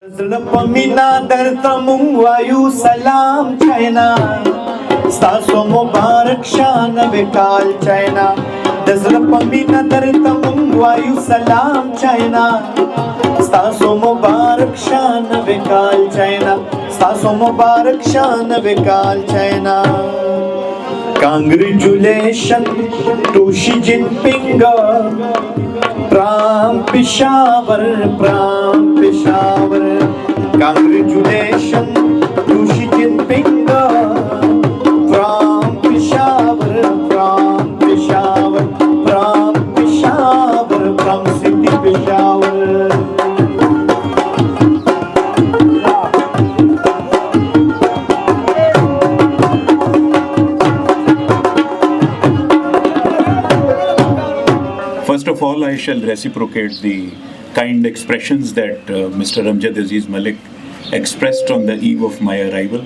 Pamina dartamung wayu salam China Staso Mubarak Shana Vikal China Dazla Pamina dartamung wayu salam China Staso Mubarak Shana Vikal China Staso Mubarak Shana Vikal China Congratulations to Xi Jinping Pram Peshawar, Pram Peshawar. Congratulations to Xi Jinping. Pram Peshawar, Pram Peshawar, Pram Peshawar, Pram City Peshawar. First of all, I shall reciprocate the kind expressions that Mr. Amjad Aziz Malik expressed on the eve of my arrival.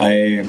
I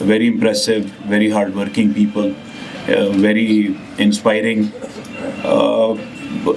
very impressive, very hard-working people, very inspiring.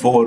4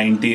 90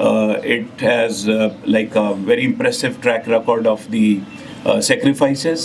It has like a very impressive track record of the sacrifices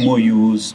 MOUs,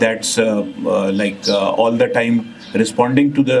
that's like all the time responding to the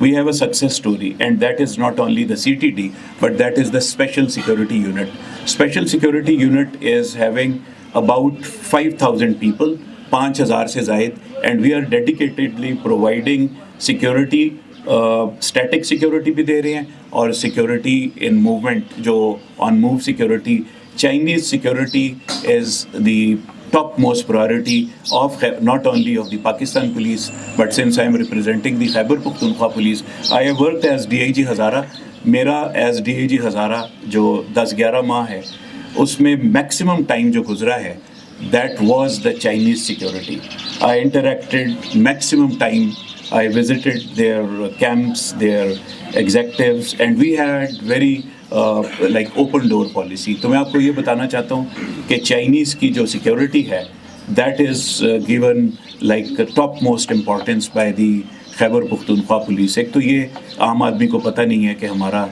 we have a success story, and that is not only the CTD, but that is the Special Security Unit. Special Security Unit is having about 5,000 people 5,000 سے زائد, and we are dedicatedly providing security, static security بھی دے رہے ہیں اور security in movement, جو on move security. Chinese security is the topmost priority of not only of the Pakistan police, but since I am representing the Khyber Pakhtunkhwa police, I have worked as DIG Hazara. میرا as DIG Hazara جو 10-11 ماہ ہے اس میں maximum time جو گزرا ہے that was the Chinese security. I interacted maximum time, I visited their camps, their executives, and we had very like open door policy. تو میں آپ کو یہ بتانا چاہتا ہوں کہ چائنیز کی جو سیکورٹی ہے that is given like top most importance by the Khyber Pakhtunkhwa police. ایک تو یہ عام آدمی کو پتہ نہیں ہے کہ ہمارا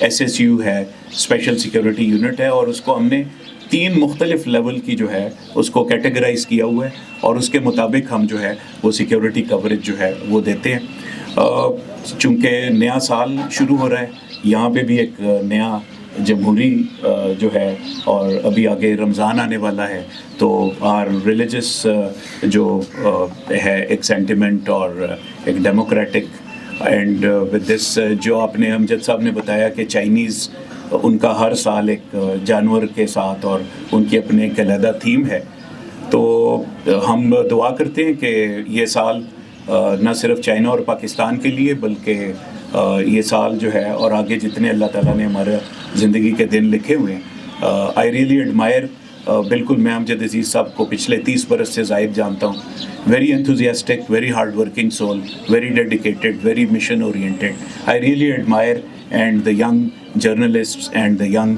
SSU ہے, اسپیشل سیکورٹی یونٹ ہے, اور اس کو ہم نے 3 مختلف لیول کی جو ہے اس کو کیٹیگرائز کیا ہوا ہے, اور اس کے مطابق ہم جو ہے وہ سیکورٹی کوریج جو ہے وہ دیتے ہیں. چونکہ نیا سال شروع ہو رہا ہے, یہاں پہ بھی ایک نیا جمہوری جو ہے, اور ابھی آگے رمضان آنے والا ہے, تو آر ریلیجس جو ہے ایک سینٹیمنٹ اور ایک ڈیموکریٹک, اینڈ ود دس جو آپ نے امجد صاحب نے بتایا کہ چائنیز ان کا ہر سال ایک جانور کے ساتھ اور ان کی اپنے ایک علیحدہ تھیم ہے, تو ہم دعا کرتے ہیں کہ یہ سال نہ صرف چائنا اور پاکستان کے لیے بلکہ یہ سال جو ہے اور آگے جتنے اللہ تعالیٰ نے ہمارے زندگی کے دن لکھے ہوئے ہیں. آئی ریئلی ایڈمائر, بالکل میں امجد عزیز صاحب کو پچھلے 30 برس سے زائد جانتا ہوں. Very enthusiastic, very hard working civil, very dedicated, very mission oriented. I really admirer, and the young journalists and the young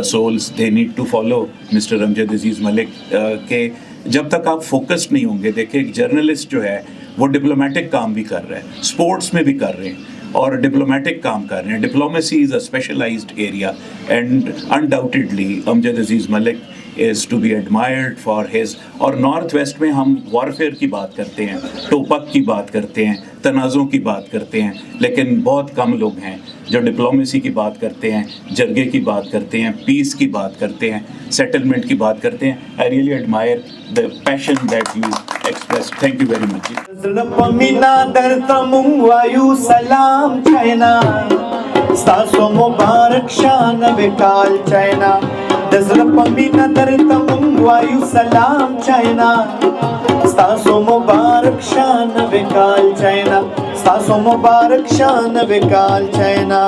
souls, they need to follow Mr. امجد عزیز ملک. کہ جب تک آپ فوکسڈ نہیں ہوں گے, دیکھیں ایک جرنلسٹ جو ہے وہ ڈپلومیٹک کام بھی کر رہا ہے, اسپورٹس میں بھی کر رہے ہیں اور ڈپلومیٹک کام کر رہے ہیں. Diplomacy is a specialised area, and undoubtedly Amjad Aziz Malik is to be admired for his. اور نارتھ ویسٹ میں ہم وارفیئر کی بات کرتے ہیں, ٹوپک کی بات کرتے ہیں, تنازعوں کی بات کرتے ہیں, لیکن بہت کم لوگ ہیں جو ڈپلومیسی کی بات کرتے ہیں, جرگے کی بات کرتے ہیں, پیس کی بات کرتے ہیں, سیٹلمنٹ کی بات کرتے ہیں. I really admire the passion that you expressed. Thank you very much. زلپمینا درتا مونگوایو سلام چائنا, ستاسو مبارک شان وکال چائنا. زلپمینا درتا مونگوایو سلام چائنا, ستاسو مبارک شان وکال چائنا, ستاسو مبارک شان وکال چائنا.